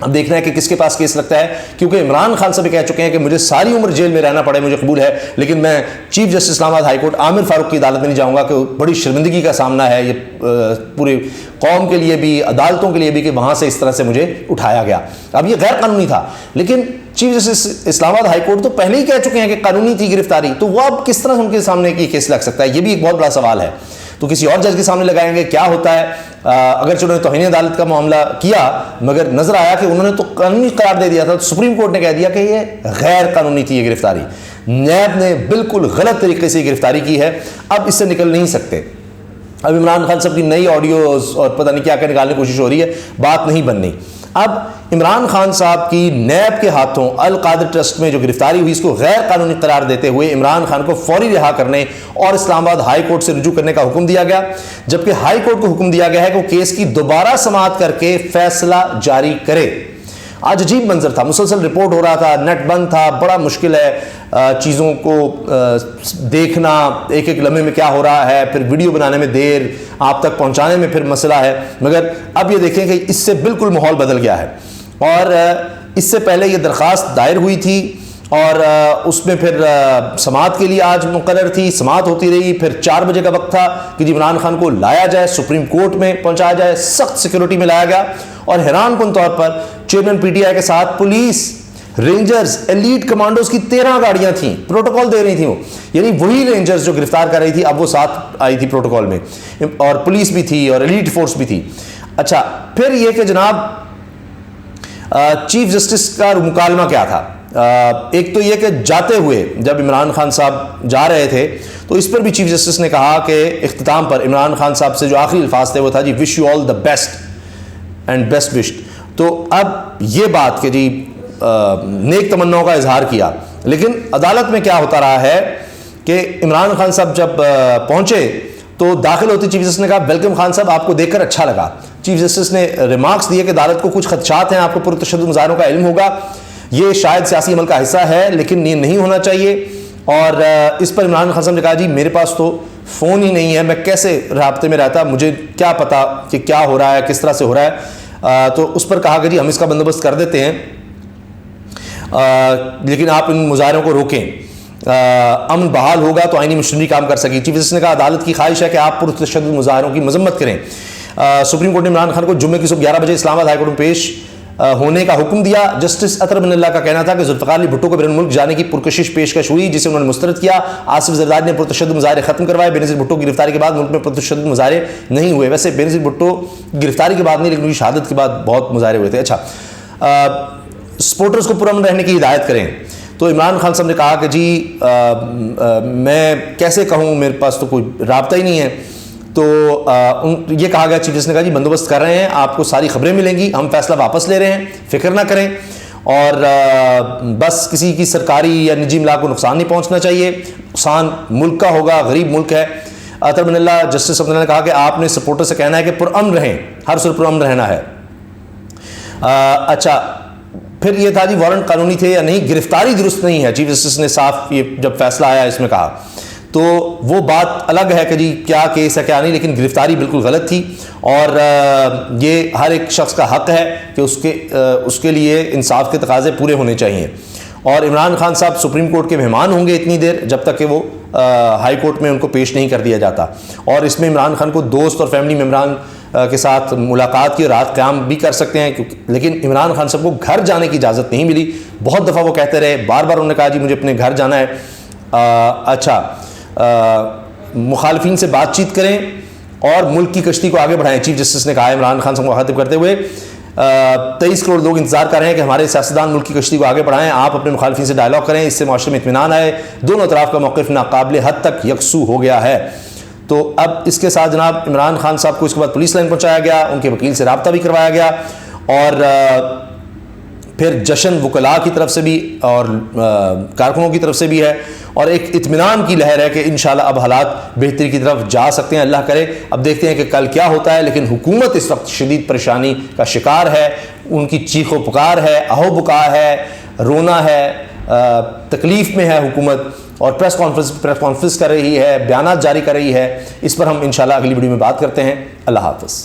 اب دیکھنا ہے کہ کس کے پاس کیس لگتا ہے، کیونکہ عمران خان صاحب کہہ چکے ہیں کہ مجھے ساری عمر جیل میں رہنا پڑے مجھے قبول ہے، لیکن میں چیف جسٹس اسلام آباد ہائی کورٹ عامر فاروق کی عدالت میں نہیں جاؤں گا، کہ بڑی شرمندگی کا سامنا ہے یہ پورے قوم کے لیے بھی، عدالتوں کے لیے بھی، کہ وہاں سے اس طرح سے مجھے اٹھایا گیا۔ اب یہ غیر قانونی تھا، لیکن چیف جسٹس اسلام آباد ہائی کورٹ تو پہلے ہی کہہ چکے ہیں کہ قانونی تھی گرفتاری، تو وہ اب کس طرح سے ان کے سامنے یہ کیس لگ سکتا ہے؟ یہ بھی ایک بہت بڑا سوال ہے۔ تو کسی اور جج کے سامنے لگائیں گے، کیا ہوتا ہے؟ اگرچہ انہوں نے توہین عدالت کا معاملہ کیا، مگر نظر آیا کہ انہوں نے تو قانونی قرار دے دیا تھا، تو سپریم کورٹ نے کہہ دیا کہ یہ غیر قانونی تھی یہ گرفتاری، نیب نے بالکل غلط طریقے سے یہ گرفتاری کی ہے، اب اس سے نکل نہیں سکتے۔ اب عمران خان صاحب کی نئی آڈیوز اور پتہ نہیں کیا کیا نکالنے کی کوشش ہو رہی ہے، بات نہیں بننی۔ اب عمران خان صاحب کی نیب کے ہاتھوں القادر ٹرسٹ میں جو گرفتاری ہوئی، اس کو غیر قانونی قرار دیتے ہوئے عمران خان کو فوری رہا کرنے اور اسلام آباد ہائی کورٹ سے رجوع کرنے کا حکم دیا گیا، جبکہ ہائی کورٹ کو حکم دیا گیا ہے کہ وہ کیس کی دوبارہ سماعت کر کے فیصلہ جاری کرے۔ آج عجیب منظر تھا، مسلسل رپورٹ ہو رہا تھا، نیٹ بند تھا، بڑا مشکل ہے چیزوں کو دیکھنا، ایک ایک لمحے میں کیا ہو رہا ہے، پھر ویڈیو بنانے میں دیر، آپ تک پہنچانے میں پھر مسئلہ ہے۔ مگر اب یہ دیکھیں کہ اس سے بالکل ماحول بدل گیا ہے، اور اس سے پہلے یہ درخواست دائر ہوئی تھی اور اس میں پھر سماعت کے لیے آج مقرر تھی، سماعت ہوتی رہی، پھر 4 بجے کا وقت تھا کہ جی عمران خان کو لایا جائے، سپریم کورٹ میں پہنچایا جائے، سخت سیکیورٹی میں لایا گیا، اور حیران کن طور پر چیئرمین پی ٹی آئی کے ساتھ پولیس، رینجرز، ایلیٹ کمانڈوز کی 13 گاڑیاں تھیں، پروٹوکول دے رہی تھیں وہ، یعنی وہی رینجرز جو گرفتار کر رہی تھی اب وہ ساتھ آئی تھی پروٹوکول میں، اور پولیس بھی تھی اور ایلیٹ فورس بھی تھی۔ اچھا، پھر یہ کہ جناب چیف جسٹس کا مکالمہ کیا تھا؟ ایک تو یہ کہ جاتے ہوئے جب عمران خان صاحب جا رہے تھے تو اس پر بھی چیف جسٹس نے کہا کہ اختتام پر عمران خان صاحب سے جو آخری الفاظ تھے وہ تھا جی wish you all the best and best wished. تو اب یہ بات کہ جی نیک تمناؤں کا اظہار کیا، لیکن عدالت میں کیا ہوتا رہا ہے کہ عمران خان صاحب جب پہنچے تو داخل ہوتے چیف جسٹس نے کہا ویلکم خان صاحب، آپ کو دیکھ کر اچھا لگا۔ چیف جسٹس نے ریمارکس دیے کہ عدالت کو کچھ خدشات ہیں، آپ کو پرتشدد مظاہروں کا علم ہوگا، یہ شاید سیاسی عمل کا حصہ ہے لیکن یہ نہیں ہونا چاہیے، اور اس پر عمران خان صاحب نے کہا جی میرے پاس تو فون ہی نہیں ہے، میں کیسے رابطے میں رہتا، مجھے کیا پتا کہ کیا ہو رہا ہے، کس طرح سے ہو رہا ہے۔ تو اس پر کہا کہ جی ہم اس کا بندوبست کر دیتے ہیں، لیکن آپ ان مظاہروں کو روکیں، امن بحال ہوگا تو آئینی مشینری کام کر سکے۔ چیف جسٹس نے کہا عدالت کی خواہش ہے کہ آپ پرتشدد مظاہروں کی مذمت کریں۔ سپریم کورٹ نے عمران خان کو جمعے کی صبح 11 بجے اسلام آباد ہائی کورٹ میں پیش ہونے کا حکم دیا۔ جسٹس اطہر بن اللہ کا کہنا تھا کہ ذوالفقار علی بھٹو کو بیرون ملک جانے کی پرکشش پیشکش ہوئی جسے انہوں نے مسترد کیا۔ آصف زرداری نے پرتشدد مظاہرے ختم کروائے۔ بے نظیر بھٹو کی گرفتاری کے بعد ملک میں پرتشدد مظاہرے نہیں ہوئے، ویسے بے نظیر بھٹو گرفتاری کے بعد نہیں لیکن ان کی شہادت کے بعد بہت مظاہرے ہوئے تھے۔ اچھا، سپورٹرز کو پرامن رہنے کی ہدایت کریں، تو عمران خان صاحب نے کہا کہ جی میں کیسے کہوں، میرے پاس تو کوئی رابطہ ہی نہیں ہے۔ تو یہ کہا گیا، چیف جسٹس نے کہا جی بندوبست کر رہے ہیں، آپ کو ساری خبریں ملیں گی، ہم فیصلہ واپس لے رہے ہیں، فکر نہ کریں، اور بس کسی کی سرکاری یا نجی املاک کو نقصان نہیں پہنچنا چاہیے، نقصان ملک کا ہوگا، غریب ملک ہے۔ اطہر بن اللہ جسٹس عبداللہ نے کہا کہ آپ نے سپورٹر سے کہنا ہے کہ پرامن رہیں، ہر صورت پرامن رہنا ہے۔ اچھا، پھر یہ تھا جی وارنٹ قانونی تھے یا نہیں، گرفتاری درست نہیں ہے، چیف جسٹس نے صاف یہ جب فیصلہ آیا اس میں کہا، تو وہ بات الگ ہے کہ جی کیا کیس ہے کیا نہیں، لیکن گرفتاری بالکل غلط تھی، اور یہ ہر ایک شخص کا حق ہے کہ اس کے لیے انصاف کے تقاضے پورے ہونے چاہیے۔ اور عمران خان صاحب سپریم کورٹ کے مہمان ہوں گے اتنی دیر جب تک کہ وہ ہائی کورٹ میں ان کو پیش نہیں کر دیا جاتا، اور اس میں عمران خان کو دوست اور فیملی ممبران کے ساتھ ملاقات کی، رات قیام بھی کر سکتے ہیں، لیکن عمران خان صاحب کو گھر جانے کی اجازت نہیں ملی۔ بہت دفعہ وہ کہتے رہے، بار بار انہوں نے کہا جی مجھے اپنے گھر جانا ہے۔ اچھا، مخالفین سے بات چیت کریں اور ملک کی کشتی کو آگے بڑھائیں، چیف جسٹس نے کہا عمران خان صاحب کو مخاطب کرتے ہوئے۔ 23 کروڑ لوگ انتظار کر رہے ہیں کہ ہمارے سیاستدان ملک کی کشتی کو آگے بڑھائیں، آپ اپنے مخالفین سے ڈائلاگ کریں، اس سے معاشرے میں اطمینان آئے، دونوں اطراف کا موقف ناقابل حد تک یکسو ہو گیا ہے۔ تو اب اس کے ساتھ جناب عمران خان صاحب کو اس کے بعد پولیس لائن پہنچایا گیا، ان کے وکیل سے رابطہ بھی کروایا گیا، اور پھر جشن وکلاء کی طرف سے بھی اور کارکنوں کی طرف سے بھی ہے، اور ایک اطمینان کی لہر ہے کہ انشاءاللہ اب حالات بہتری کی طرف جا سکتے ہیں، اللہ کرے۔ اب دیکھتے ہیں کہ کل کیا ہوتا ہے، لیکن حکومت اس وقت شدید پریشانی کا شکار ہے، ان کی چیخ و پکار ہے، اہو بکا ہے، رونا ہے، تکلیف میں ہے حکومت، اور پریس کانفرنس کر رہی ہے، بیانات جاری کر رہی ہے۔ اس پر ہم انشاءاللہ اگلی ویڈیو میں بات کرتے ہیں۔ اللہ حافظ۔